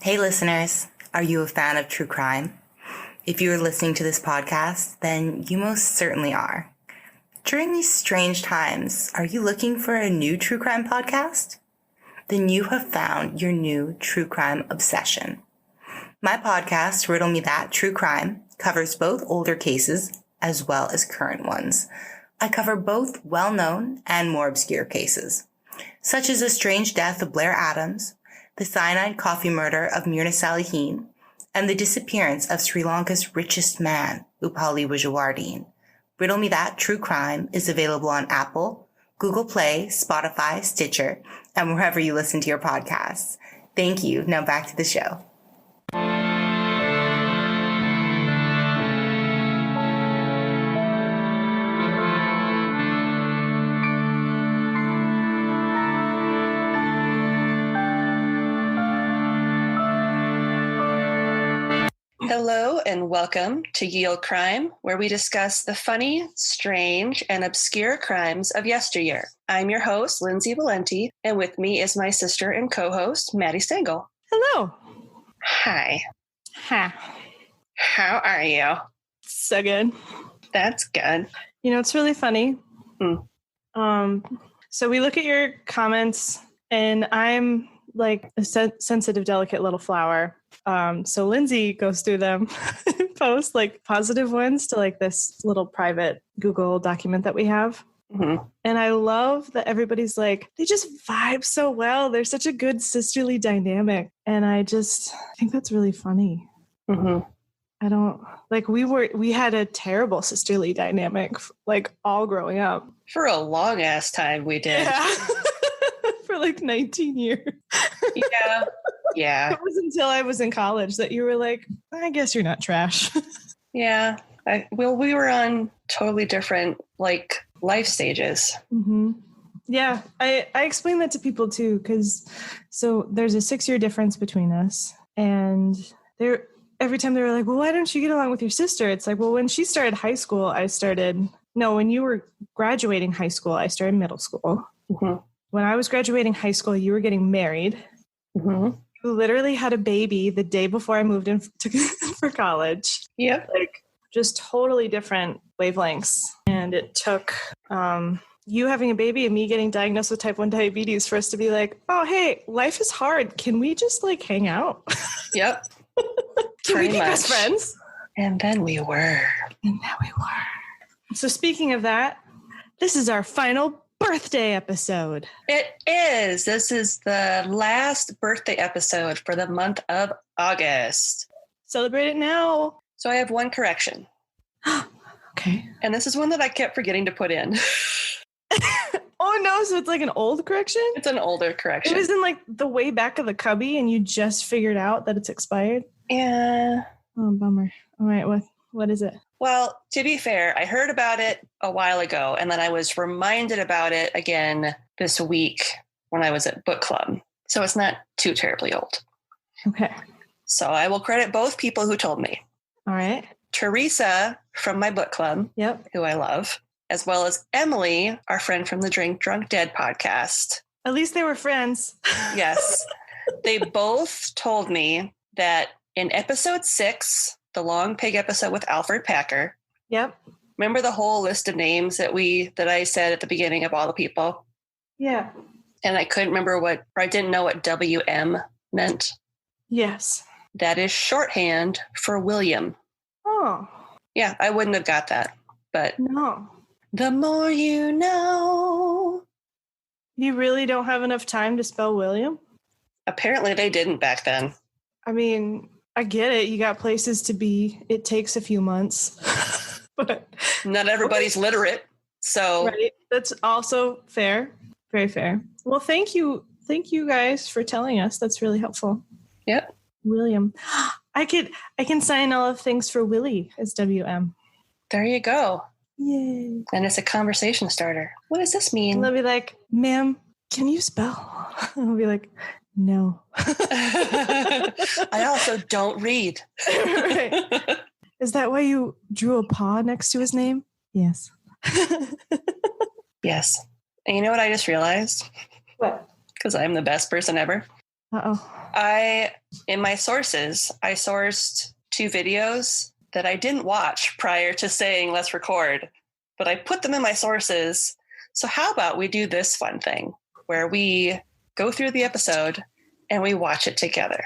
Hey listeners, are you a fan of true crime? If you are listening to this podcast, then you most certainly are. During these strange times, are you looking for a new true crime podcast? Then you have found your new true crime obsession. My podcast, Riddle Me That True Crime, covers both older cases as well as current ones. I cover both well-known and more obscure cases, such as the strange death of Blair Adams, the cyanide coffee murder of Myrna Salihin, and the disappearance of Sri Lanka's richest man, Upali Wijewardene. Riddle Me That True Crime is available on Apple, Google Play, Spotify, Stitcher, and wherever you listen to your podcasts. Thank you. Now back to the show. Hello and welcome to Yield Crime, where we discuss the funny, strange, and obscure crimes of yesteryear. I'm your host, Lindsay Valenti, and with me is my sister and co-host, Maddie Stengel. Hello. Hi. Ha. How are you? So good. That's good. You know, it's really funny. So we look at your comments, and I'm like a sensitive, delicate little flower. So Lindsay goes through them, posts like positive ones to like this little private Google document that we have. Mm-hmm. And I love that everybody's like, they just vibe so well. They're such a good sisterly dynamic. And I think that's really funny. Mm-hmm. I don't like, we had a terrible sisterly dynamic, like all growing up. For a long ass time we did. Yeah. For like 19 years. Yeah. It was until I was in college that you were like, I guess you're not trash. Yeah. We were on totally different like life stages. Mm-hmm. Yeah. I explain that to people too, because so there's a 6-year difference between us. And every time they were like, well, why don't you get along with your sister? It's like, well, when she started high school, when you were graduating high school, I started middle school. Mm-hmm. When I was graduating high school, you were getting married. Mm-hmm. You literally had a baby the day before I moved in for college. Yep. Like just totally different wavelengths. And it took you having a baby and me getting diagnosed with type 1 diabetes for us to be like, oh, hey, life is hard. Can we just like hang out? Yep. Can we be best friends? And then we were. So speaking of that, this is our final birthday episode. It is. This is the last birthday episode for the month of August. Celebrate it now. So I have one correction. Okay. And this is one that I kept forgetting to put in. Oh no, so it's like an old correction? It's an older correction. It was in like the way back of the cubby and you just figured out that it's expired? Yeah. Oh, bummer. All right, what is it? Well, to be fair, I heard about it a while ago, and then I was reminded about it again this week when I was at book club. So it's not too terribly old. Okay. So I will credit both people who told me. All right. Teresa from my book club, yep, who I love, as well as Emily, our friend from the Drink Drunk Dead podcast. At least they were friends. Yes. They both told me that in episode 6, the Long Pig episode with Alfred Packer. Yep. Remember the whole list of names that I said at the beginning of all the people? Yeah. And I couldn't remember I didn't know what WM meant. Yes. That is shorthand for William. Oh. Yeah, I wouldn't have got that. But no. The more you know. You really don't have enough time to spell William? Apparently they didn't back then. I mean, I get it. You got places to be. It takes a few months. But not everybody's literate. So right. That's also fair. Very fair. Well, thank you. Thank you guys for telling us. That's really helpful. Yep. William. I can sign all of things for Willie as WM. There you go. Yay. And it's a conversation starter. What does this mean? And they'll be like, ma'am, can you spell? I'll be like, no. I also don't read. Right. Is that why you drew a paw next to his name? Yes. Yes. And you know what I just realized? What? Because I'm the best person ever. Uh-oh. In my sources, I sourced 2 videos that I didn't watch prior to saying let's record, but I put them in my sources. So how about we do this fun thing where we go through the episode and we watch it together?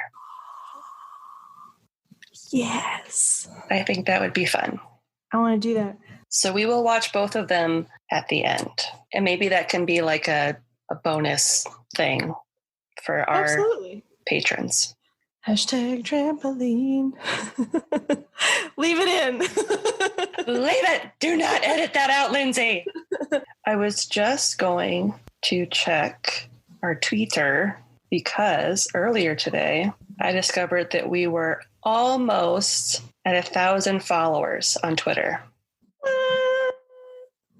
Yes. I think that would be fun. I want to do that. So we will watch both of them at the end. And maybe that can be like a bonus thing for our patrons. Hashtag trampoline. Leave it in. Leave it. Do not edit that out, Lindsay. I was just going to check our Twitter because earlier today I discovered that we were almost at 1,000 followers on Twitter.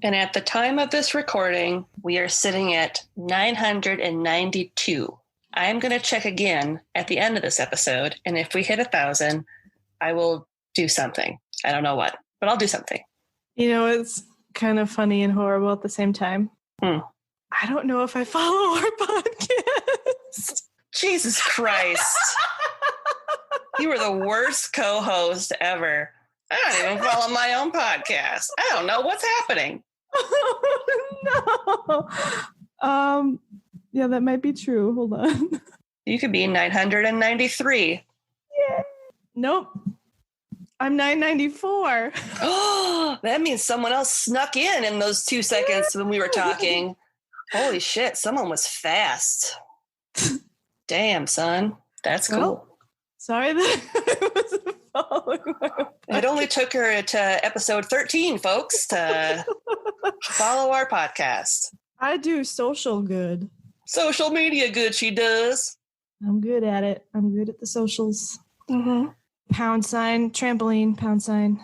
And at the time of this recording, we are sitting at 992. I'm going to check again at the end of this episode. And if we hit 1,000, I will do something. I don't know what, but I'll do something. You know, it's kind of funny and horrible at the same time. I don't know if I follow our podcast. Jesus Christ. You were the worst co-host ever. I don't even follow my own podcast. I don't know what's happening. No. Yeah, that might be true. Hold on. You could be 993. Yeah. Nope. I'm 994. Oh, that means someone else snuck in those 2 seconds when we were talking. Holy shit, someone was fast. Damn, son. That's cool. Well, sorry that I wasn't following my It only took her to episode 13, folks, to follow our podcast. I do social good. Social media good, she does. I'm good at it. I'm good at the socials. Mm-hmm. # trampoline, #.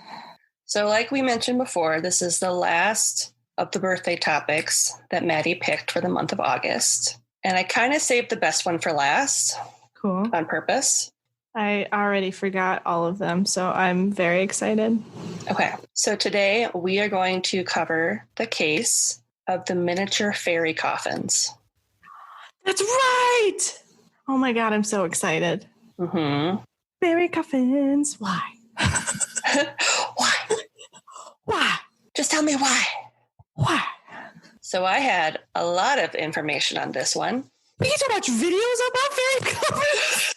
So like we mentioned before, this is the last of the birthday topics that Maddie picked for the month of August. And I kind of saved the best one for last. Cool. On purpose. I already forgot all of them, so I'm very excited. Okay, so today we are going to cover the case of the miniature fairy coffins. That's right! Oh my God, I'm so excited. Mm-hmm. Fairy coffins, why? Why? Why? Just tell me why. Why? So I had a lot of information on this one. We get to watch videos about fairy coffins?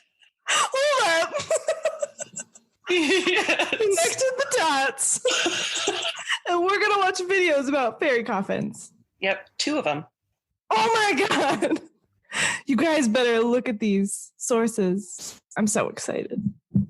Hold up. Yes. Connected the dots. And we're going to watch videos about fairy coffins. Yep, 2 of them. Oh my God. You guys better look at these sources. I'm so excited.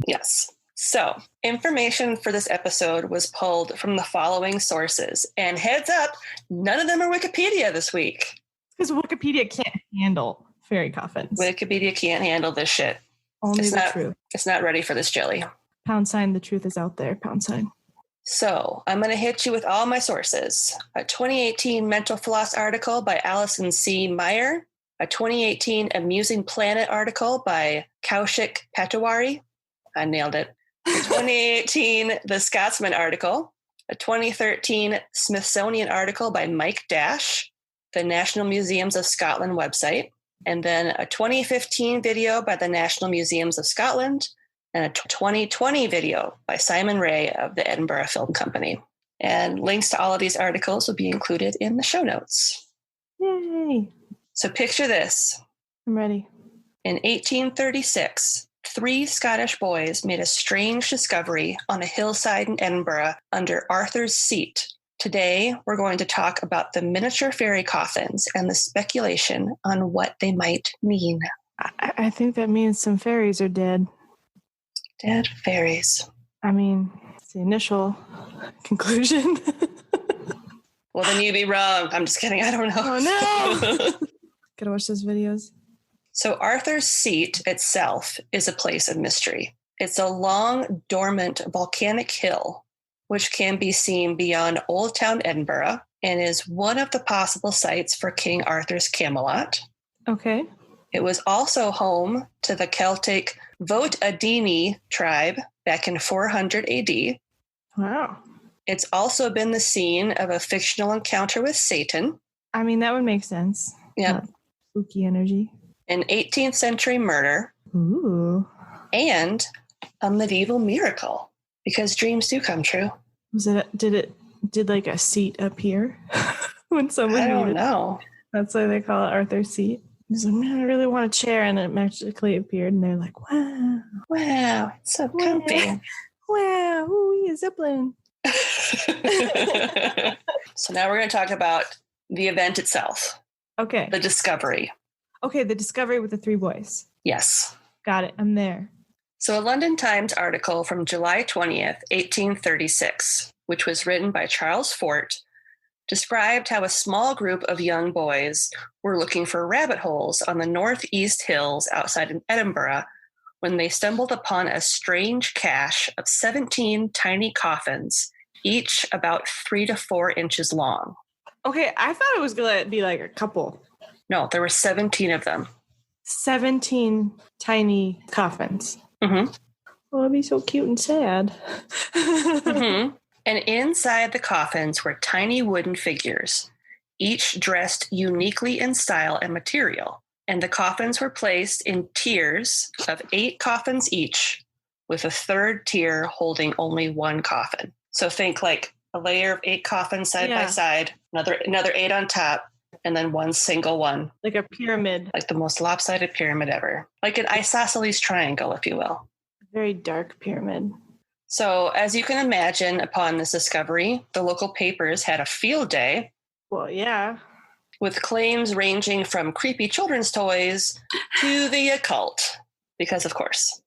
Yes. So, information for this episode was pulled from the following sources. And heads up, none of them are Wikipedia this week. Because Wikipedia can't handle fairy coffins. Wikipedia can't handle this shit. Only the truth. It's not ready for this jelly. #, the truth is out there, #. So I'm going to hit you with all my sources. A 2018 Mental Floss article by Allison C. Meyer. A 2018 Amusing Planet article by Kaushik Patawari. I nailed it. A 2018 The Scotsman article. A 2013 Smithsonian article by Mike Dash, the National Museums of Scotland website. And then a 2015 video by the National Museums of Scotland, and a 2020 video by Simon Ray of the Edinburgh Film Company. And links to all of these articles will be included in the show notes. Yay. So picture this. I'm ready. In 1836, 3 Scottish boys made a strange discovery on a hillside in Edinburgh under Arthur's Seat. Today, we're going to talk about the miniature fairy coffins and the speculation on what they might mean. I think that means some fairies are dead. Dead fairies. I mean, it's the initial conclusion. Well, then you'd be wrong. I'm just kidding. I don't know. Oh, no. Gotta watch those videos. So Arthur's Seat itself is a place of mystery. It's a long, dormant volcanic hill, which can be seen beyond Old Town Edinburgh and is one of the possible sites for King Arthur's Camelot. Okay. It was also home to the Celtic Vote Adini tribe back in 400 AD. Wow. It's also been the scene of a fictional encounter with Satan. I mean, that would make sense. Yeah. Spooky energy. An 18th century murder Ooh. and a medieval miracle, because dreams do come true. Did like a seat appear when someone I don't needed? know. That's why they call it Arthur's seat. He's like, man, I really want a chair, and it magically appeared, and they're like, wow, Wow, it's so comfy. wow, ooh, a zeppelin. So now we're going to talk about the event itself. Okay. The discovery. Okay, the discovery with the 3 boys. Yes. Got it. I'm there. So a London Times article from July 20th, 1836, which was written by Charles Fort, described how a small group of young boys were looking for rabbit holes on the northeast hills outside of Edinburgh when they stumbled upon a strange cache of 17 tiny coffins, each about 3 to 4 inches long. Okay, I thought it was going to be like a couple. No, there were 17 of them. 17 tiny coffins. Mm-hmm. Oh, it'd be so cute and sad. Mm-hmm. And inside the coffins were tiny wooden figures, each dressed uniquely in style and material. And the coffins were placed in tiers of 8 coffins each, with a third tier holding only 1 coffin. So think like a layer of 8 coffins side by side, another 8 on top, and then 1 single one. Like a pyramid. Like the most lopsided pyramid ever. Like an isosceles triangle, if you will. Very dark pyramid. So as you can imagine, upon this discovery, the local papers had a field day. Well, yeah. With claims ranging from creepy children's toys to the occult. Because of course.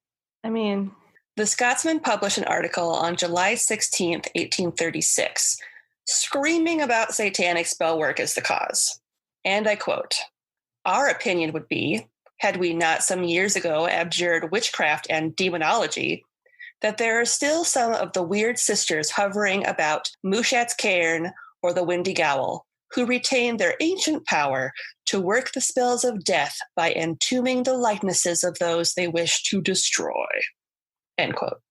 I mean, the Scotsman published an article on July 16th, 1836, screaming about satanic spell work as the cause. And I quote, "Our opinion would be, had we not some years ago abjured witchcraft and demonology, that there are still some of the weird sisters hovering about Mushat's Cairn or the Windy Gowl, who retain their ancient power to work the spells of death by entombing the likenesses of those they wish to destroy." End quote.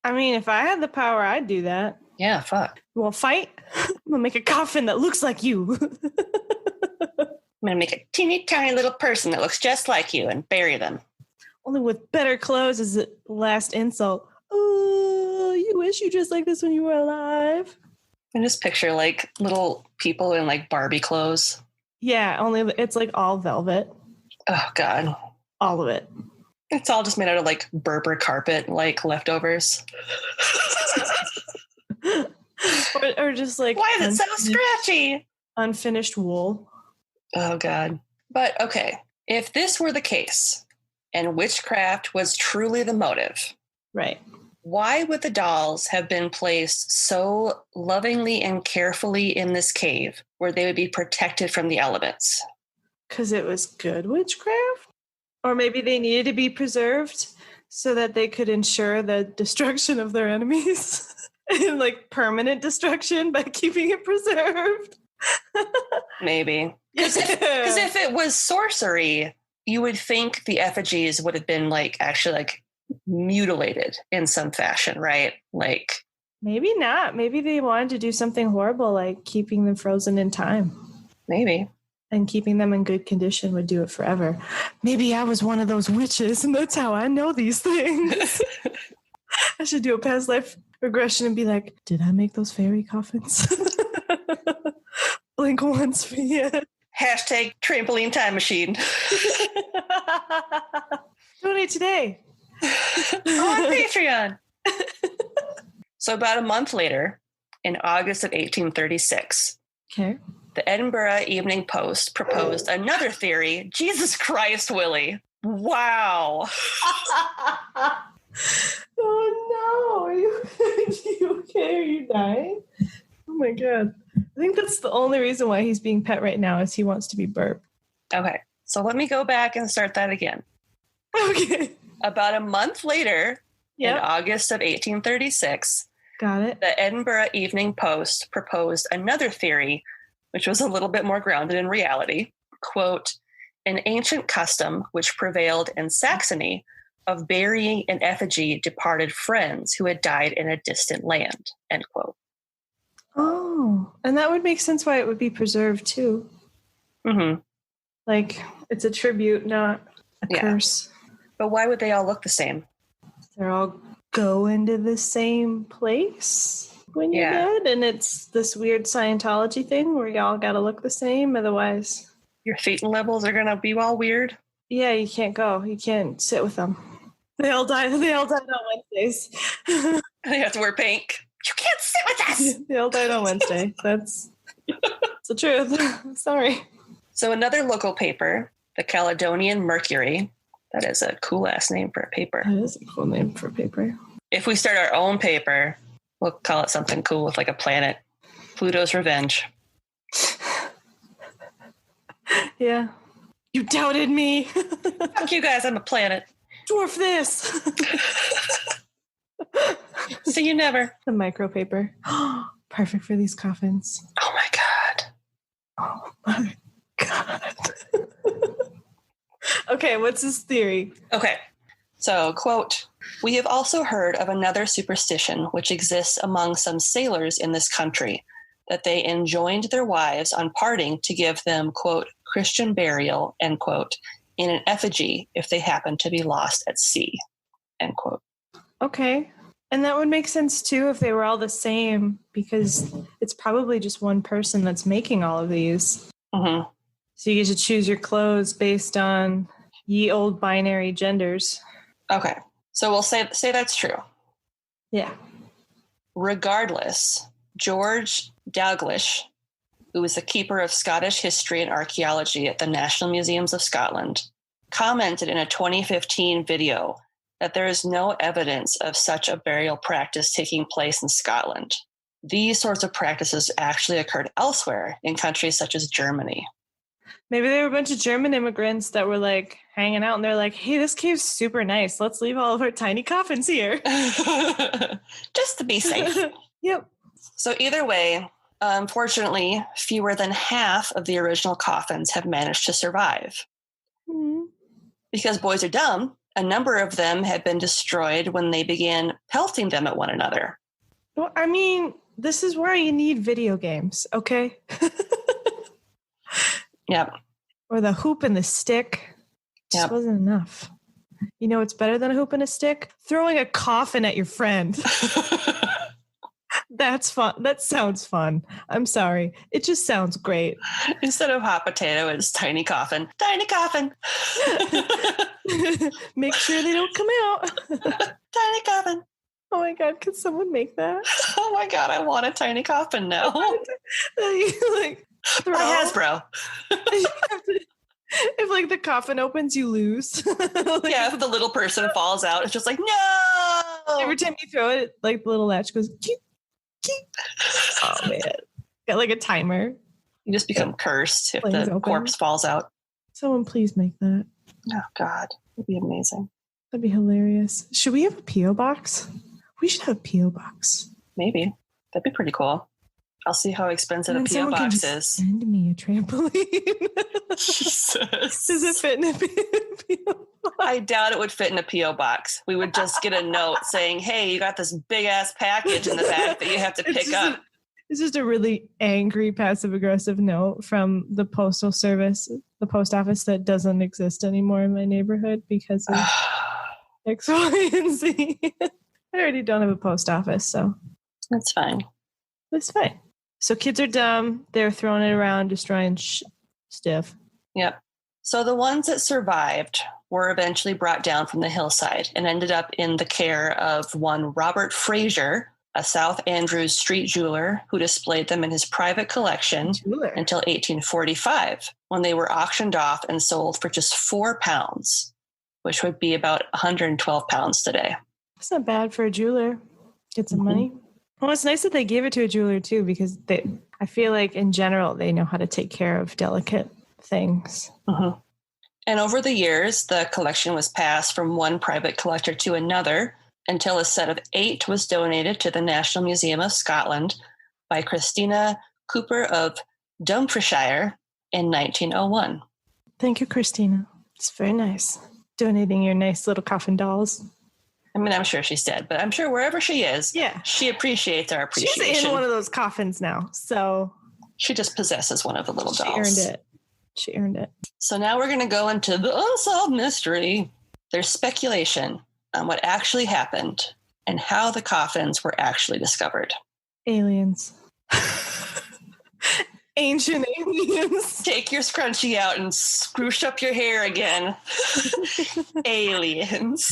I mean, if I had the power, I'd do that. Yeah, fuck. You want to fight? I'm going to make a coffin that looks like you. I'm going to make a teeny tiny little person that looks just like you and bury them. Only with better clothes is the last insult. Oh, you wish you dressed like this when you were alive. I just picture like little people in like Barbie clothes. Yeah, only it's like all velvet. Oh, God. All of it. It's all just made out of like Berber carpet, like leftovers. or just like... Why is it so scratchy? Unfinished wool. Oh, God. But okay, if this were the case and witchcraft was truly the motive, right? Why would the dolls have been placed so lovingly and carefully in this cave where they would be protected from the elements? Because it was good witchcraft? Or maybe they needed to be preserved so that they could ensure the destruction of their enemies. And like permanent destruction by keeping it preserved. Maybe. Because if it was sorcery, you would think the effigies would have been like actually like mutilated in some fashion, right? Like maybe not. Maybe they wanted to do something horrible like keeping them frozen in time. Maybe. And keeping them in good condition would do it forever. Maybe I was one of those witches and that's how I know these things. I should do a past life regression and be like, did I make those fairy coffins? Blink once for you. Hashtag trampoline time machine. Donate today. On Patreon. So about a month later, in August of 1836, okay, the Edinburgh Evening Post proposed another theory. Jesus Christ, Willie. Wow. Oh no. Are you okay? Are you dying? Oh my God. I think that's the only reason why he's being pet right now is he wants to be burped. Okay. So let me go back and start that again. Okay. About a month later, in August of 1836, got it. The Edinburgh Evening Post proposed another theory, which was a little bit more grounded in reality. Quote, "An ancient custom which prevailed in Saxony of burying in effigy departed friends who had died in a distant land." End quote. Oh, and that would make sense why it would be preserved too. Mm-hmm. Like it's a tribute, not a curse. But why would they all look the same? They're all going to the same place when you're dead, and it's this weird Scientology thing where y'all gotta look the same, otherwise your thetan levels are gonna be all weird. Yeah, you can't go. You can't sit with them. They all died on Wednesdays. They have to wear pink. You can't sit with us. They all died on Wednesday. That's the truth. Sorry. So another local paper, the Caledonian Mercury. That is a cool ass name for a paper. That is a cool name for a paper. If we start our own paper, we'll call it something cool with like a planet. Pluto's Revenge. Yeah. You doubted me. Fuck you guys, I'm a planet. Dwarf this. See you never. The micro paper. Perfect for these coffins. Oh my God. Oh my God. Okay, what's his theory? Okay. So, quote, "We have also heard of another superstition which exists among some sailors in this country, that they enjoined their wives on parting to give them, quote, Christian burial, end quote, in an effigy if they happen to be lost at sea," end quote. Okay. And that would make sense too if they were all the same, because it's probably just one person that's making all of these. Mm-hmm. So you get to choose your clothes based on ye old binary genders. Okay. So we'll say that's true. Yeah. Regardless, George Dalglish, who was the keeper of Scottish history and archaeology at the National Museums of Scotland, commented in a 2015 video that there is no evidence of such a burial practice taking place in Scotland. These sorts of practices actually occurred elsewhere in countries such as Germany. Maybe they were a bunch of German immigrants that were like hanging out and they're like, hey, this cave's super nice. Let's leave all of our tiny coffins here. Just to be safe. Yep. So either way, unfortunately, fewer than half of the original coffins have managed to survive. Mm-hmm. Because boys are dumb, a number of them had been destroyed when they began pelting them at one another. Well, I mean, this is where you need video games, okay? Yep. Or the hoop and the stick. Just wasn't enough. You know what's better than a hoop and a stick? Throwing a coffin at your friend. That's fun. That sounds fun. I'm sorry. It just sounds great. Instead of hot potato, it's tiny coffin. Tiny coffin. Make sure they don't come out. Tiny coffin. Oh my God, could someone make that? Oh my God, I want a tiny coffin now. Like, by Hasbro. If like the coffin opens, you lose. Like, yeah, if the little person falls out, it's just like, no. Every time you throw it, like the little latch goes, keep, keep. Oh man. Got like a timer. You just become cursed if the corpse falls out. Someone please make that. Oh God, that'd be amazing. That'd be hilarious. Should we have a P.O. box? We should have a P.O. box. Maybe. That'd be pretty cool. I'll see how expensive a P.O. box is. Send me a trampoline. Jesus. Does it fit in a P.O. box? I doubt it would fit in a P.O. box. We would just get a note saying, hey, you got this big ass package in the back that you have to pick up. It's just a really angry, passive-aggressive note from the postal service, the post office that doesn't exist anymore in my neighborhood because of X, Y, and Z. I already don't have a post office, so. That's fine. It's fine. So kids are dumb. They're throwing it around, destroying stuff. Yep. So the ones that survived were eventually brought down from the hillside and ended up in the care of one Robert Fraser, a South Andrews street jeweler who displayed them in his private collection until 1845, when they were auctioned off and sold for just £4, which would be about 112 pounds today. That's not bad for a jeweler. Get some money. Well, it's nice that they gave it to a jeweler too, because I feel like in general, they know how to take care of delicate things. Mm-hmm. And over the years, the collection was passed from one private collector to another until a set of 8 was donated to the National Museum of Scotland by Christina Cooper of Dumfriesshire in 1901. Thank you, Christina. It's very nice. Donating your nice little coffin dolls. I mean, I'm sure she's dead, but I'm sure wherever she is, she appreciates our appreciation. She's in one of those coffins now, so. She just possesses one of the little dolls. She earned it. So now we're going to go into the unsolved mystery. There's speculation on what actually happened and how the coffins were actually discovered. Aliens. Ancient aliens. Take your scrunchie out and scroosh up your hair again. Aliens.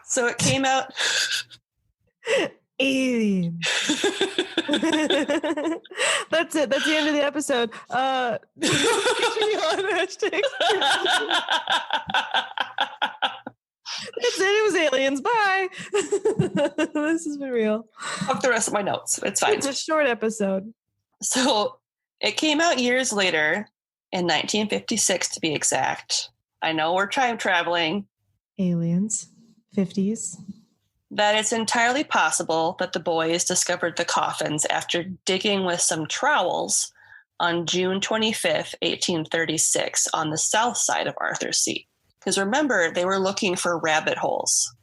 So it came out. Aliens. That's it. That's the end of the episode. That's it. It was aliens. Bye. This has been real. Fuck the rest of my notes. It's fine. It's a short episode. So it came out years later, in 1956 to be exact. I know we're time traveling. Aliens. 50s. That it's entirely possible that the boys discovered the coffins after digging with some trowels on June 25th, 1836, on the south side of Arthur's Seat. Because remember, they were looking for rabbit holes.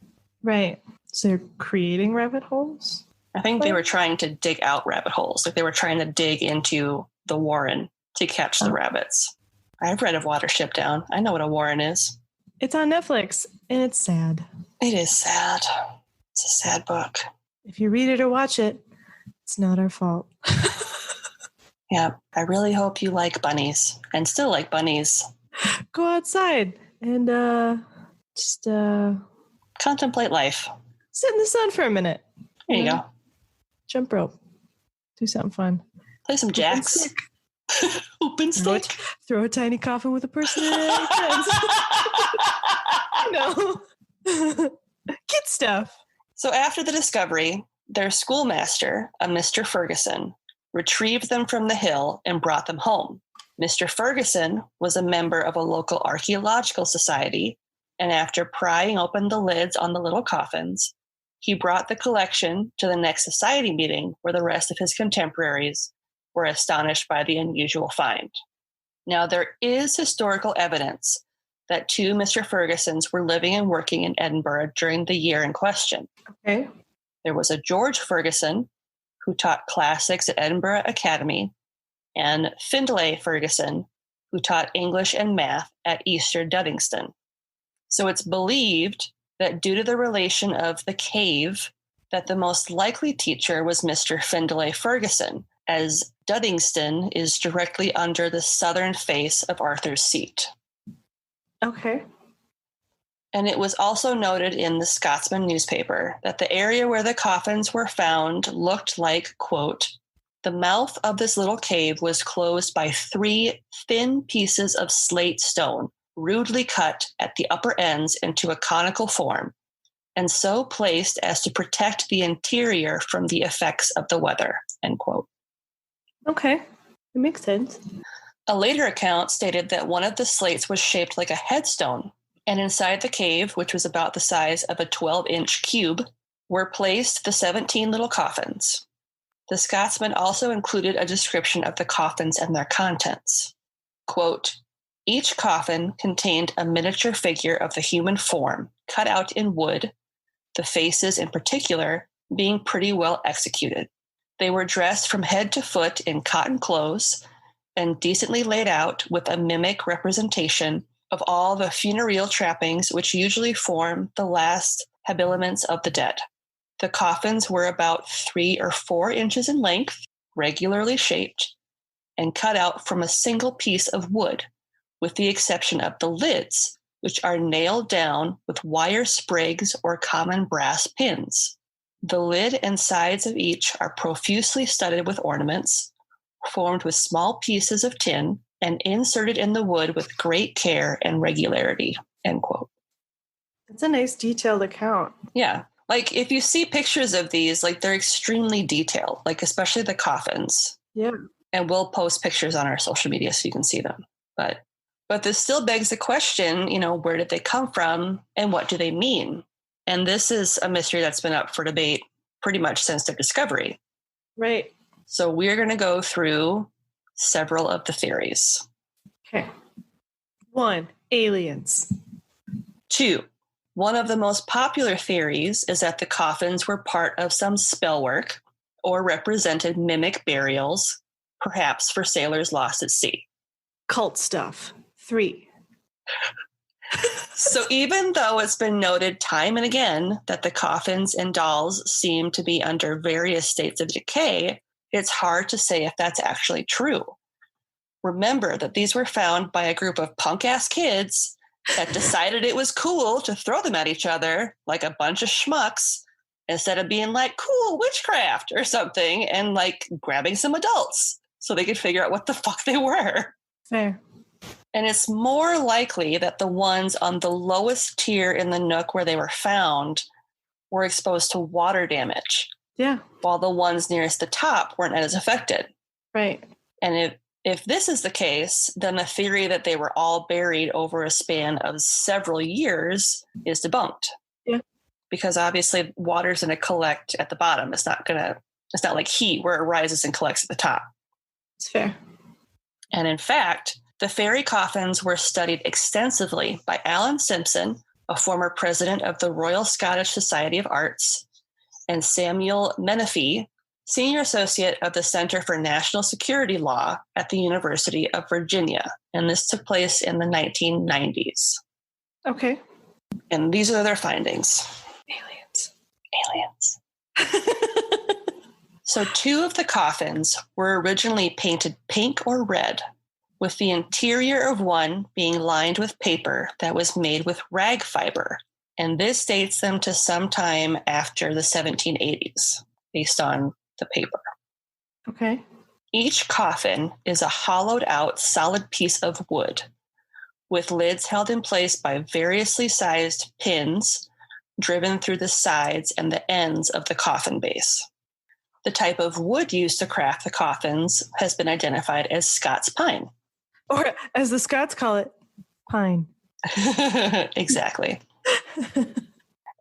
Right. So they're creating rabbit holes? I think they were trying to dig out rabbit holes. Like they were trying to dig into the warren to catch the rabbits. I've read of Watership Down. I know what a warren is. It's on Netflix, and it's sad. It is sad. It's a sad book. If you read it or watch it, it's not our fault. Yeah, I really hope you like bunnies and still like bunnies. Go outside and just contemplate life. Sit in the sun for a minute. There you go. Jump rope. Do something fun. Play some jacks. Open stick. Throw a tiny coffin with a person in it. No. Kid stuff. So after the discovery, their schoolmaster, a Mr. Ferguson, retrieved them from the hill and brought them home. Mr. Ferguson was a member of a local archaeological society, and after prying open the lids on the little coffins, he brought the collection to the next society meeting where the rest of his contemporaries were astonished by the unusual find. Now, there is historical evidence that two Mr. Fergusons were living and working in Edinburgh during the year in question. Okay. There was a George Ferguson, who taught classics at Edinburgh Academy, and Findlay Ferguson, who taught English and math at Easter Duddingston. So it's believed that due to the relation of the cave, that the most likely teacher was Mr. Findlay Ferguson, as Duddingston is directly under the southern face of Arthur's Seat. Okay. And it was also noted in the Scotsman newspaper that the area where the coffins were found looked like, quote, the mouth of this little cave was closed by 3 thin pieces of slate stone, rudely cut at the upper ends into a conical form, and so placed as to protect the interior from the effects of the weather, end quote. Okay. It makes sense. A later account stated that one of the slates was shaped like a headstone, and inside the cave, which was about the size of a 12-inch cube, were placed the 17 little coffins. The Scotsman also included a description of the coffins and their contents. Quote, each coffin contained a miniature figure of the human form, cut out in wood, the faces in particular being pretty well executed. They were dressed from head to foot in cotton clothes and decently laid out with a mimic representation of all the funereal trappings which usually form the last habiliments of the dead. The coffins were about 3 or 4 inches in length, regularly shaped, and cut out from a single piece of wood, with the exception of the lids, which are nailed down with wire sprigs or common brass pins. The lid and sides of each are profusely studded with ornaments, formed with small pieces of tin and inserted in the wood with great care and regularity, end quote. That's a nice detailed account. Yeah. Like if you see pictures of these, like they're extremely detailed, like especially the coffins. Yeah. And we'll post pictures on our social media so you can see them. But this still begs the question, where did they come from and what do they mean? And this is a mystery that's been up for debate pretty much since their discovery. Right. So we're going to go through several of the theories. Okay. 1, aliens. 2, one of the most popular theories is that the coffins were part of some spell work or represented mimic burials, perhaps for sailors lost at sea. Cult stuff. 3. So even though it's been noted time and again that the coffins and dolls seem to be under various states of decay, it's hard to say if that's actually true. Remember that these were found by a group of punk-ass kids that decided it was cool to throw them at each other like a bunch of schmucks instead of being like, cool, witchcraft or something, and like grabbing some adults so they could figure out what the fuck they were. Fair. And it's more likely that the ones on the lowest tier in the nook where they were found were exposed to water damage. Yeah. While the ones nearest the top weren't as affected. Right. And if this is the case, then the theory that they were all buried over a span of several years is debunked. Yeah. Because obviously water's going to collect at the bottom. It's not like heat where it rises and collects at the top. It's fair. And in fact, the fairy coffins were studied extensively by Alan Simpson, a former president of the Royal Scottish Society of Arts, and Samuel Menefee, senior associate of the Center for National Security Law at the University of Virginia. And this took place in the 1990s. Okay. And these are their findings. Aliens. So 2 of the coffins were originally painted pink or red, with the interior of one being lined with paper that was made with rag fiber. And this dates them to sometime after the 1780s, based on the paper. Okay. Each coffin is a hollowed out solid piece of wood, with lids held in place by variously sized pins driven through the sides and the ends of the coffin base. The type of wood used to craft the coffins has been identified as Scots pine. Or as the Scots call it, pine. Exactly.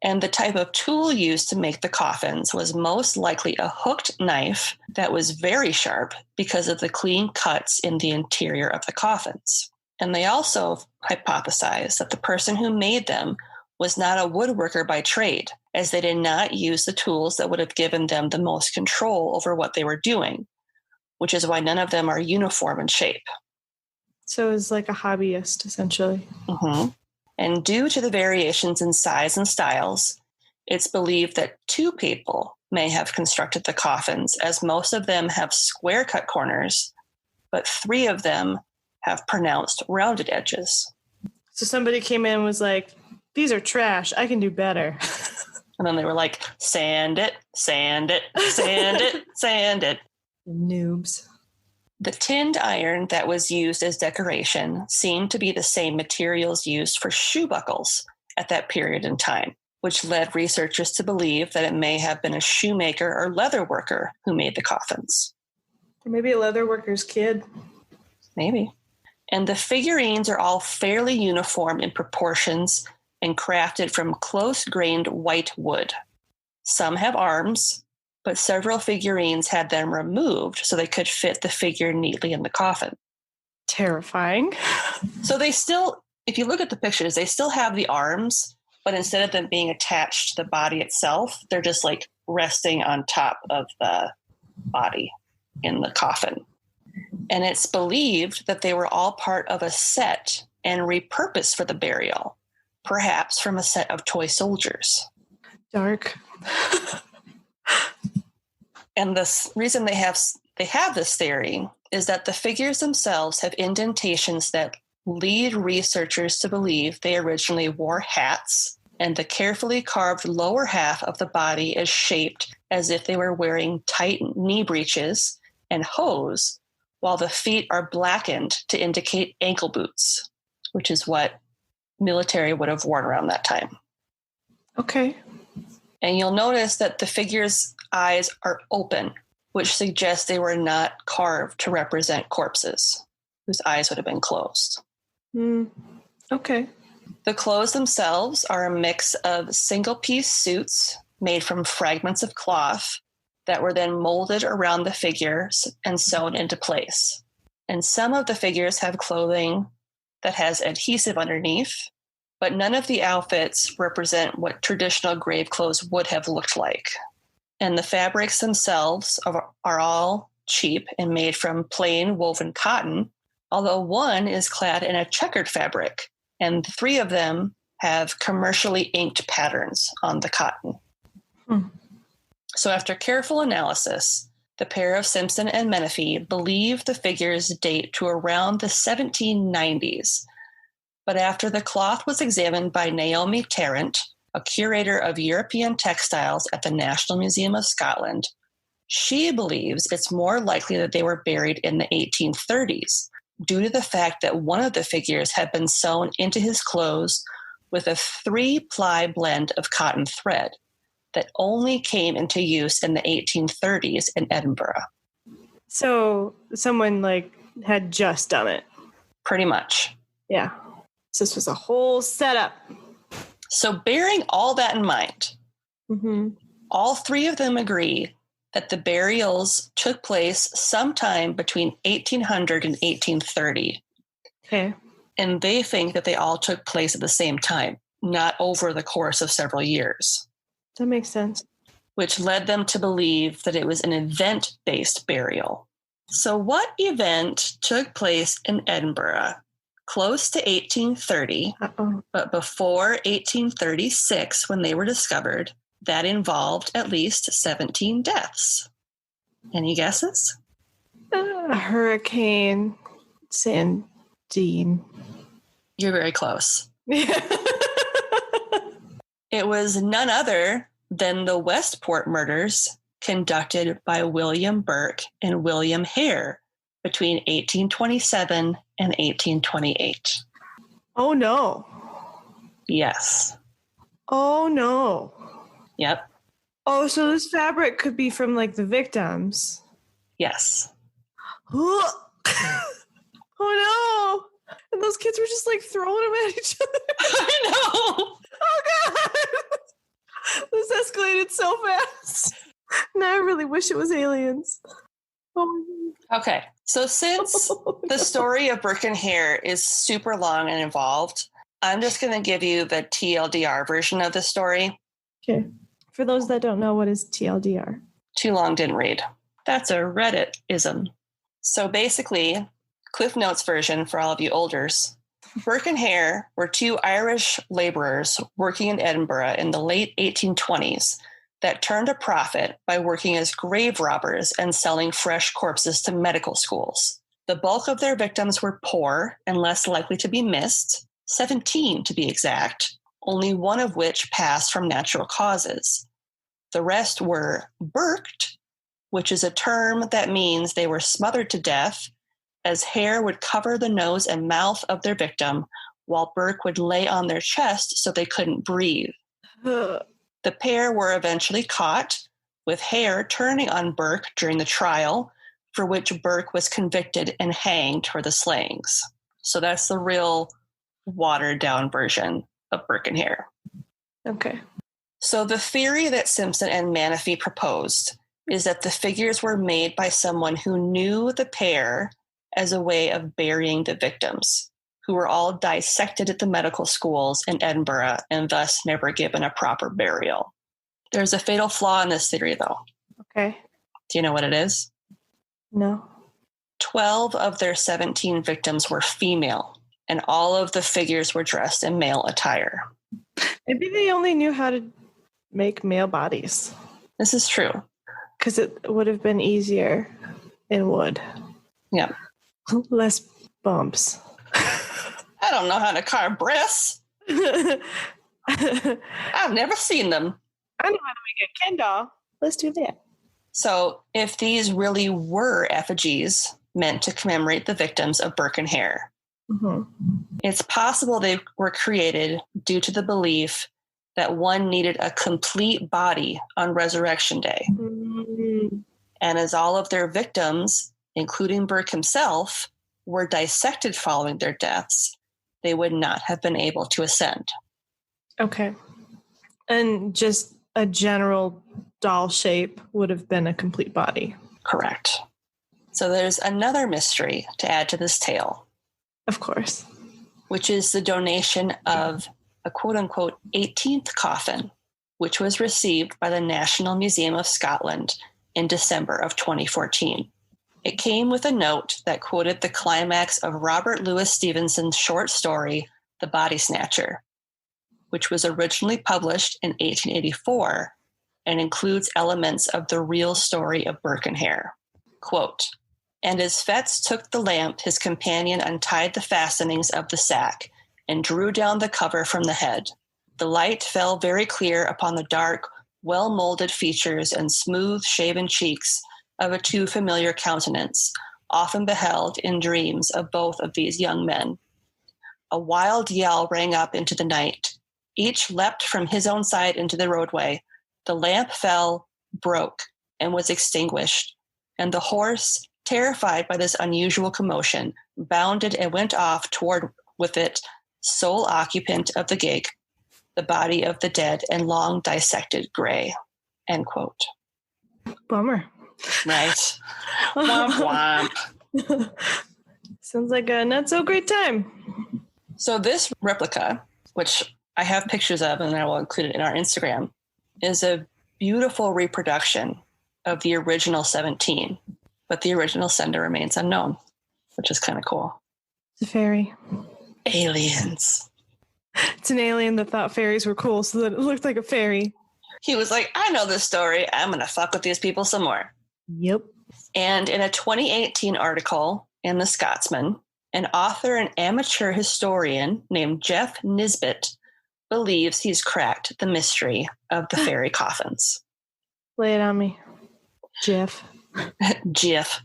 And the type of tool used to make the coffins was most likely a hooked knife that was very sharp because of the clean cuts in the interior of the coffins. And they also hypothesized that the person who made them was not a woodworker by trade, as they did not use the tools that would have given them the most control over what they were doing, which is why none of them are uniform in shape. So it's like a hobbyist, essentially. Mm-hmm. And due to the variations in size and styles, it's believed that 2 people may have constructed the coffins, as most of them have square cut corners, but 3 of them have pronounced rounded edges. So somebody came in and was like, these are trash. I can do better. And then they were like, sand it, sand it, sand it, sand it. Noobs. The tinned iron that was used as decoration seemed to be the same materials used for shoe buckles at that period in time, which led researchers to believe that it may have been a shoemaker or leather worker who made the coffins. Or maybe a leather worker's kid. Maybe. And the figurines are all fairly uniform in proportions and crafted from close-grained white wood. Some have arms, but several figurines had them removed so they could fit the figure neatly in the coffin. Terrifying. So they still, if you look at the pictures, they still have the arms, but instead of them being attached to the body itself, they're just like resting on top of the body in the coffin. And it's believed that they were all part of a set and repurposed for the burial, perhaps from a set of toy soldiers. Dark. And the reason they have this theory is that the figures themselves have indentations that lead researchers to believe they originally wore hats, and the carefully carved lower half of the body is shaped as if they were wearing tight knee breeches and hose, while the feet are blackened to indicate ankle boots, which is what military would have worn around that time. Okay. And you'll notice that the figure's eyes are open, which suggests they were not carved to represent corpses, whose eyes would have been closed. Okay. The clothes themselves are a mix of single-piece suits made from fragments of cloth that were then molded around the figures and sewn into place. And some of the figures have clothing that has adhesive underneath, but none of the outfits represent what traditional grave clothes would have looked like. And the fabrics themselves are all cheap and made from plain woven cotton, although one is clad in a checkered fabric and 3 of them have commercially inked patterns on the cotton. So after careful analysis, the pair of Simpson and Menefee believe the figures date to around the 1790s. But after the cloth was examined by Naomi Tarrant, a curator of European textiles at the National Museum of Scotland, she believes it's more likely that they were buried in the 1830s due to the fact that one of the figures had been sewn into his clothes with a 3-ply blend of cotton thread that only came into use in the 1830s in Edinburgh. So someone had just done it. Pretty much. Yeah. So this was a whole setup. So bearing all that in mind, all 3 of them agree that the burials took place sometime between 1800 and 1830. Okay. And they think that they all took place at the same time, not over the course of several years. That makes sense. Which led them to believe that it was an event-based burial. So what event took place in Edinburgh close to 1830, but before 1836 when they were discovered, that involved at least 17 deaths? Any guesses? Hurricane Sandine. You're very close. It was none other than the Westport murders conducted by William Burke and William Hare between 1827 and 1828. Oh, no. Yes. Oh, no. Yep. Oh, so this fabric could be from the victims. Yes. Oh, no. And those kids were just throwing them at each other. I know. Oh, God. This escalated so fast. Now I really wish it was aliens. Oh. Okay. So since the story of Burke and Hare is super long and involved, I'm just going to give you the TLDR version of the story. Okay. For those that don't know, what is TLDR? Too long, didn't read. That's a Reddit-ism. So basically, Cliff Notes version for all of you olders. Burke and Hare were 2 Irish laborers working in Edinburgh in the late 1820s that turned a profit by working as grave robbers and selling fresh corpses to medical schools. The bulk of their victims were poor and less likely to be missed, 17 to be exact, only one of which passed from natural causes. The rest were burked, which is a term that means they were smothered to death, as Hare would cover the nose and mouth of their victim, while Burke would lay on their chest so they couldn't breathe. The pair were eventually caught, with Hare turning on Burke during the trial, for which Burke was convicted and hanged for the slayings. So that's the real watered-down version of Burke and Hare. Okay. So the theory that Simpson and Menefee proposed is that the figures were made by someone who knew the pair as a way of burying the victims, who were all dissected at the medical schools in Edinburgh and thus never given a proper burial. There's a fatal flaw in this theory, though. Okay. Do you know what it is? No. 12 of their 17 victims were female, and all of the figures were dressed in male attire. Maybe they only knew how to make male bodies. This is true. Because it would have been easier in wood. Yeah. Less bumps. I don't know how to carve breasts. I've never seen them. I know how to make a Ken doll. Let's do that. So if these really were effigies meant to commemorate the victims of Burke and Hare, it's possible they were created due to the belief that one needed a complete body on Resurrection Day. And as all of their victims, including Burke himself, were dissected following their deaths, they would not have been able to ascend. Okay. And just a general doll shape would have been a complete body. Correct. So there's another mystery to add to this tale. Of course. Which is the donation of a quote-unquote 18th coffin, which was received by the National Museum of Scotland in December of 2014. It came with a note that quoted the climax of Robert Louis Stevenson's short story, The Body Snatcher, which was originally published in 1884 and includes elements of the real story of Birkenhair. Quote, "And as Fetz took the lamp, his companion untied the fastenings of the sack and drew down the cover from the head. The light fell very clear upon the dark, well-molded features and smooth-shaven cheeks of a too familiar countenance, often beheld in dreams of both of these young men. A wild yell rang up into the night. Each leapt from his own side into the roadway. The lamp fell, broke, and was extinguished, and the horse, terrified by this unusual commotion, bounded and went off toward with it, sole occupant of the gig, the body of the dead and long dissected gray." End quote. Bummer. Right. Womp womp. Sounds like a not so great time. So this replica, which I have pictures of and I will include it in our Instagram, is a beautiful reproduction of the original 17, but the original sender remains unknown, which is kind of cool. It's a fairy. Aliens. It's an alien that thought fairies were cool, so that it looked like a fairy. He was like, I know this story. I'm going to fuck with these people some more. Yep. And in a 2018 article in The Scotsman, an author and amateur historian named Jeff Nisbet believes he's cracked the mystery of the fairy coffins. Lay it on me. Jeff. Jeff.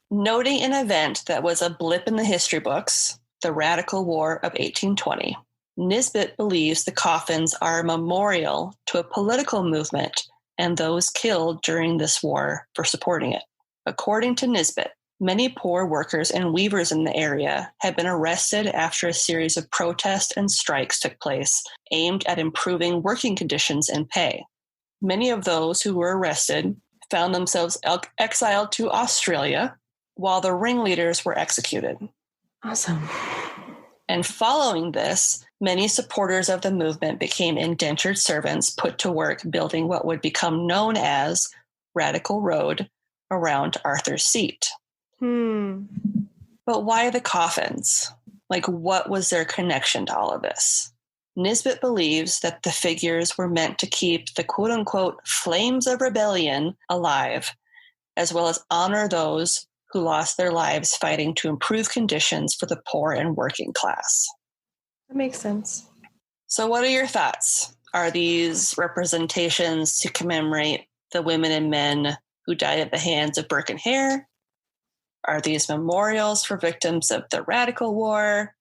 Noting an event that was a blip in the history books, the Radical War of 1820, Nisbet believes the coffins are a memorial to a political movement and those killed during this war for supporting it. According to Nisbet, many poor workers and weavers in the area had been arrested after a series of protests and strikes took place aimed at improving working conditions and pay. Many of those who were arrested found themselves exiled to Australia, while the ringleaders were executed. Awesome. And following this, many supporters of the movement became indentured servants put to work building what would become known as Radical Road around Arthur's Seat. But why the coffins? Like, what was their connection to all of this? Nisbet believes that the figures were meant to keep the quote-unquote flames of rebellion alive, as well as honor those who lost their lives fighting to improve conditions for the poor and working class. That makes sense. So what are your thoughts? Are these representations to commemorate the women and men who died at the hands of Birkenhair? Are these memorials for victims of the Radical War?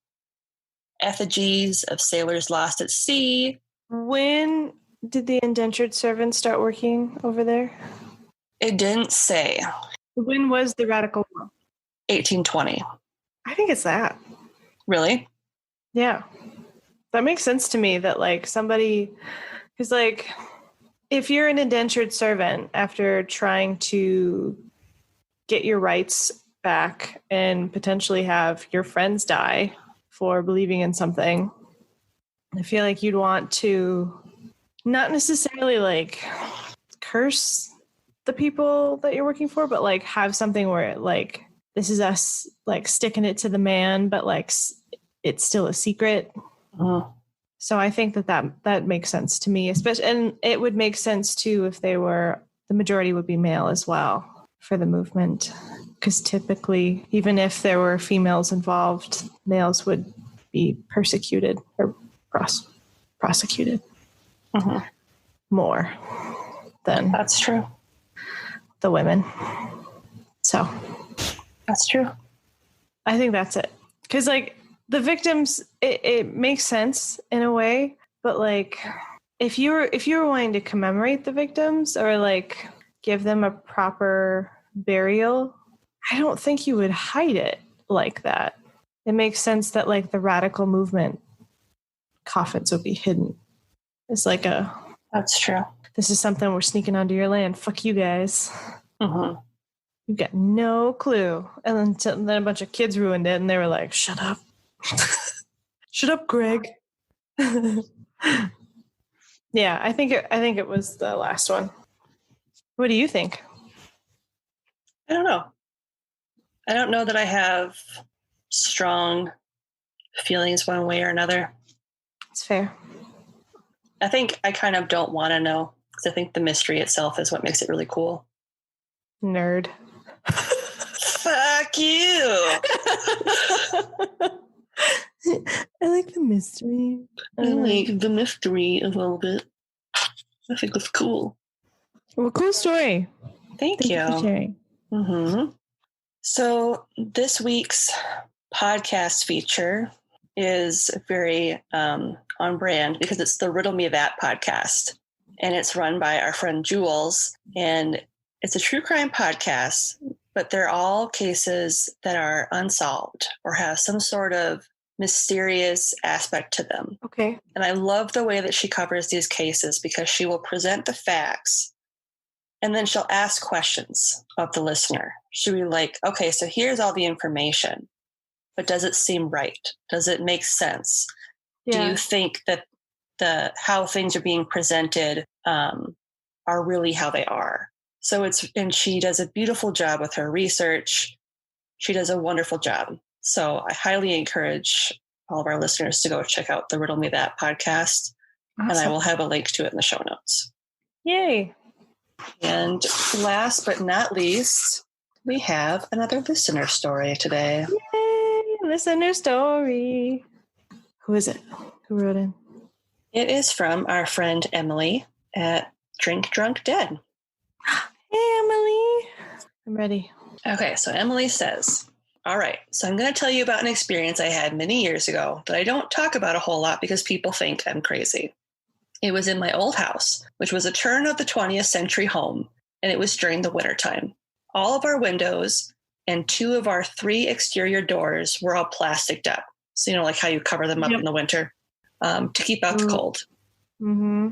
Effigies of sailors lost at sea? When did the indentured servants start working over there? It didn't say. When was the Radical War? 1820. I think it's that. Really? Yeah. That makes sense to me that like somebody, because like if you're an indentured servant after trying to get your rights back and potentially have your friends die for believing in something, I feel like you'd want to not necessarily like curse the people that you're working for, but like have something where like this is us like sticking it to the man, but like it's still a secret. So I think that makes sense to me, especially, and it would make sense too if they were, the majority would be male as well for the movement, because typically even if there were females involved, males would be persecuted or prosecuted more than That's true. the women. So That's true. I think that's it. Because like the victims, it makes sense in a way, but like if you were wanting to commemorate the victims or like give them a proper burial, I don't think you would hide it like that. It makes sense that like the radical movement coffins would be hidden. It's like That's true. this is something we're sneaking onto your land. Fuck you guys. You got no clue. And then a bunch of kids ruined it and they were like, shut up. Shut up, Greg. Yeah, I think it was the last one. What do you think? I don't know. I don't know that I have strong feelings one way or another. It's fair. I think I kind of don't want to know because I think the mystery itself is what makes it really cool. Nerd. Fuck you. I like the mystery. I like the mystery a little bit. I think it's cool. Well, cool story. Thank you. For sharing. Mm-hmm. So this week's podcast feature is very on brand because it's the Riddle Me That podcast. And it's run by our friend Jules. And it's a true crime podcast, but they're all cases that are unsolved or have some sort of mysterious aspect to them. Okay. And I love the way that she covers these cases because she will present the facts and then she'll ask questions of the listener. She'll be like, okay, so here's all the information, but does it seem right? Does it make sense? Yeah. Do you think that how things are being presented are really how they are? And she does a beautiful job with her research. She does a wonderful job. So I highly encourage all of our listeners to go check out the Riddle Me That podcast. Awesome. And I will have a link to it in the show notes. Yay. And last but not least, we have another listener story today. Yay. Listener story. Who is it? Who wrote in? It is from our friend Emily at Drink Drunk Dead. Hey, Emily. I'm ready. Okay, so Emily says, all right, so I'm going to tell you about an experience I had many years ago that I don't talk about a whole lot because people think I'm crazy. It was in my old house, which was a turn of the 20th century home, and it was during the wintertime. All of our windows and 2 of our 3 exterior doors were all plasticed up. So, like how you cover them up in the winter to keep out the cold. Mm-hmm.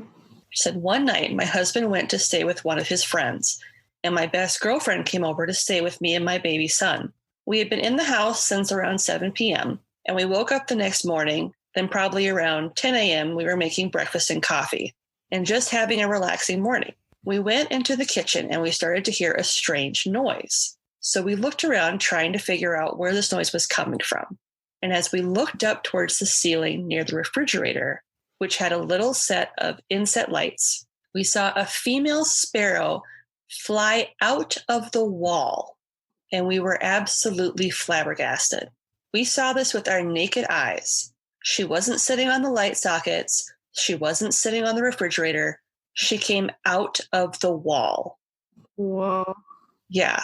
She said, one night, my husband went to stay with one of his friends, and my best girlfriend came over to stay with me and my baby son. We had been in the house since around 7 p.m., and we woke up the next morning. Then probably around 10 a.m., we were making breakfast and coffee and just having a relaxing morning. We went into the kitchen and we started to hear a strange noise. So we looked around trying to figure out where this noise was coming from. And as we looked up towards the ceiling near the refrigerator, which had a little set of inset lights, we saw a female sparrow fly out of the wall. And we were absolutely flabbergasted. We saw this with our naked eyes. She wasn't sitting on the light sockets. She wasn't sitting on the refrigerator. She came out of the wall. Whoa. Yeah.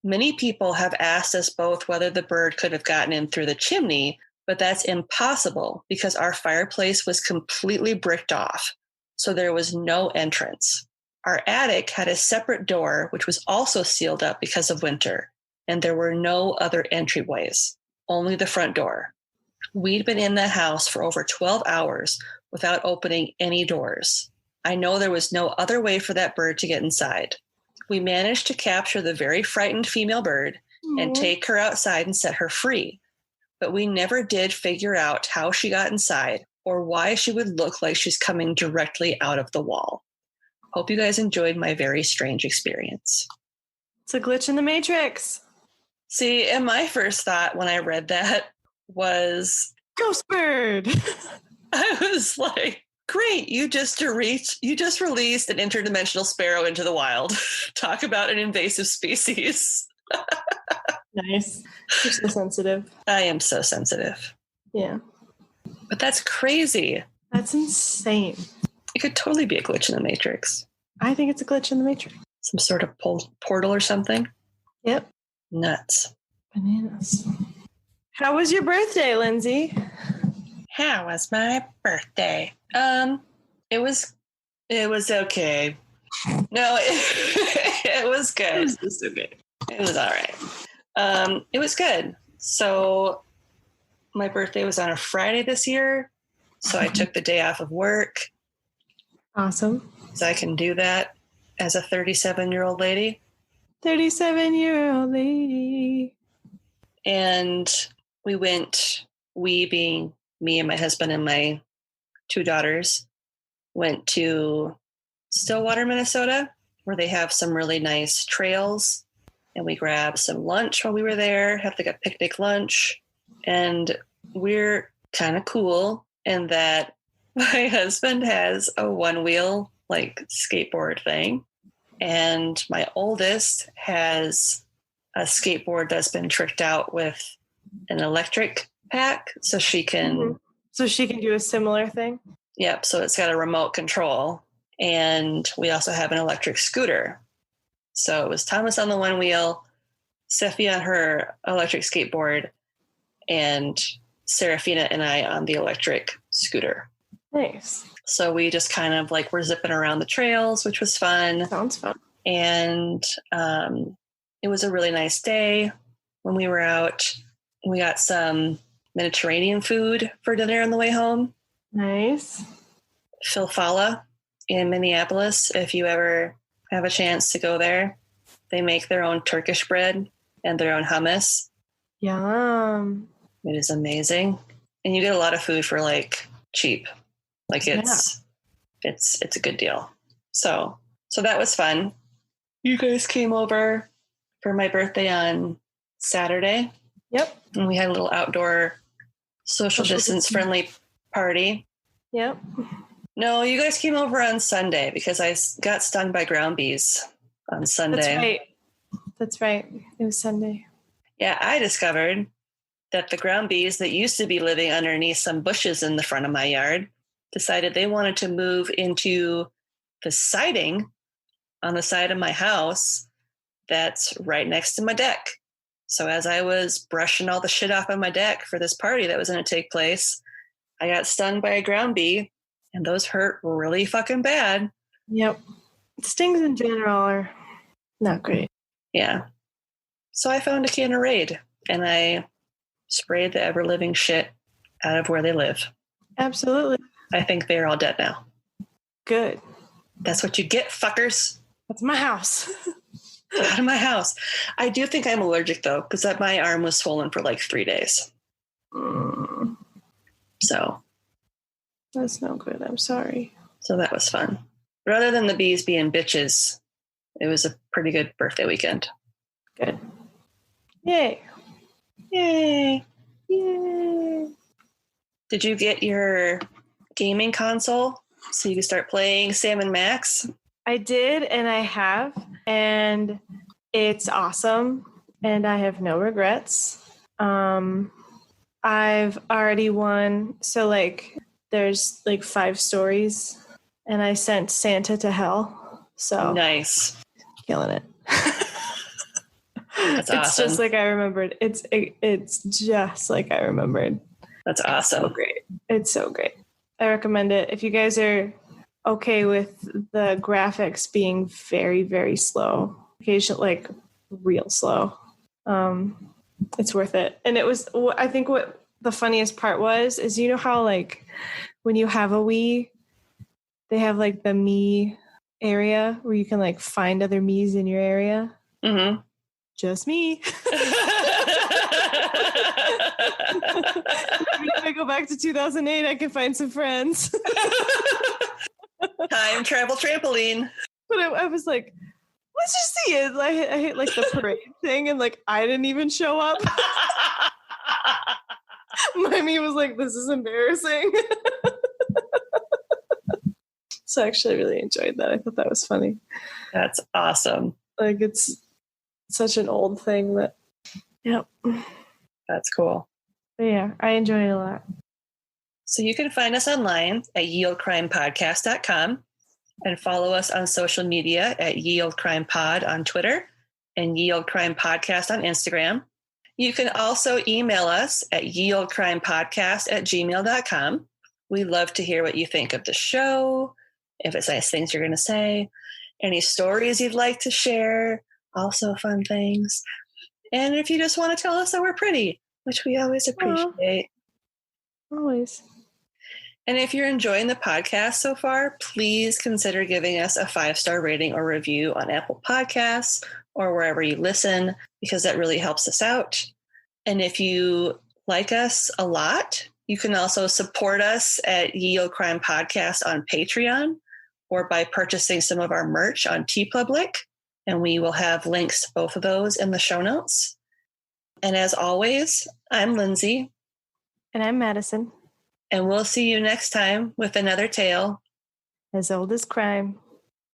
Many people have asked us both whether the bird could have gotten in through the chimney, but that's impossible because our fireplace was completely bricked off. So there was no entrance. Our attic had a separate door, which was also sealed up because of winter, and there were no other entryways, only the front door. We'd been in the house for over 12 hours without opening any doors. I know there was no other way for that bird to get inside. We managed to capture the very frightened female bird and take her outside and set her free. But we never did figure out how she got inside or why she would look like she's coming directly out of the wall. Hope you guys enjoyed my very strange experience. It's a glitch in the Matrix. See, and my first thought when I read that was Ghost bird. I was like, great, you just released an interdimensional sparrow into the wild. Talk about an invasive species. Nice. You're so sensitive. I am so sensitive. Yeah. But that's crazy. That's insane. It could totally be a glitch in the Matrix. I think it's a glitch in the Matrix. Some sort of portal or something. Yep. Nuts. Bananas. How was your birthday, Lindsay? How was my birthday? It was okay. No, it was good. It was just okay. It was all right. It was good. So my birthday was on a Friday this year. So I took the day off of work. Awesome. So I can do that as a 37-year-old lady. 37-year-old lady. And we being me and my husband and my 2 daughters, went to Stillwater, Minnesota, where they have some really nice trails. And we grabbed some lunch while we were there, had like a picnic lunch. And we're kind of cool in that my husband has a one-wheel like skateboard thing, and my oldest has a skateboard that's been tricked out with an electric pack so she can So she can do a similar thing? Yep, so it's got a remote control, and we also have an electric scooter. So it was Thomas on the one wheel, Steffi on her electric skateboard, and Serafina and I on the electric scooter. Nice. So we just kind of like were zipping around the trails, which was fun. Sounds fun. And it was a really nice day when we were out. We got some Mediterranean food for dinner on the way home. Nice. Filfala in Minneapolis, if you ever have a chance to go there. They make their own Turkish bread and their own hummus. Yum. It is amazing. And you get a lot of food for like cheap. Like it's a good deal. So that was fun. You guys came over for my birthday on Saturday. Yep. And we had a little outdoor social distance friendly party. Yep. No, you guys came over on Sunday because I got stung by ground bees on Sunday. That's right. It was Sunday. Yeah, I discovered that the ground bees that used to be living underneath some bushes in the front of my yard decided they wanted to move into the siding on the side of my house that's right next to my deck. So as I was brushing all the shit off of my deck for this party that was going to take place, I got stung by a ground bee, and those hurt really fucking bad. Yep. Stings in general are not great. Yeah. So I found a can of Raid, and I sprayed the ever-living shit out of where they live. Absolutely. I think they're all dead now. Good. That's what you get, fuckers. That's my house. Get out of my house. I do think I'm allergic, though, because my arm was swollen for like 3 days. So. That's no good. I'm sorry. So that was fun. But other than the bees being bitches, it was a pretty good birthday weekend. Good. Yay. Yay. Yay. Did you get your gaming console so you can start playing Sam & Max? I did, and I have, and it's awesome, and I have no regrets. I've already won, so like there's like 5 stories, and I sent Santa to hell, so nice. Killing it. That's awesome. It's just like I remembered. It's just like I remembered. That's awesome. It's so great. It's so great. I recommend it. If you guys are okay with the graphics being very, very slow, occasionally like real slow, it's worth it. And it was, I think what the funniest part was, is you know how like when you have a Wii, they have like the Me area where you can like find other Miis in your area. Mm-hmm. Just me. If I go back to 2008, I can find some friends. Time travel trampoline. But I was like, let's just see it. I hit like the parade thing, and like I didn't even show up. Mimi was like, this is embarrassing. So I actually really enjoyed that. I thought that was funny. That's awesome. Like it's such an old thing that, yep. That's cool. But yeah, I enjoy it a lot. So you can find us online at yeoldecrimepodcast.com and follow us on social media at yeoldecrimepod on Twitter and yeoldecrimepodcast on Instagram. You can also email us at yeoldecrimepodcast@gmail.com. We love to hear what you think of the show, if it's nice things you're going to say, any stories you'd like to share, also fun things. And if you just want to tell us that we're pretty, which we always appreciate. Always. And if you're enjoying the podcast so far, please consider giving us a 5-star rating or review on Apple Podcasts or wherever you listen, because that really helps us out. And if you like us a lot, you can also support us at Ye Olde Crime Podcast on Patreon or by purchasing some of our merch on TeePublic. And we will have links to both of those in the show notes. And as always, I'm Lindsay. And I'm Madison. And we'll see you next time with another tale As old as crime.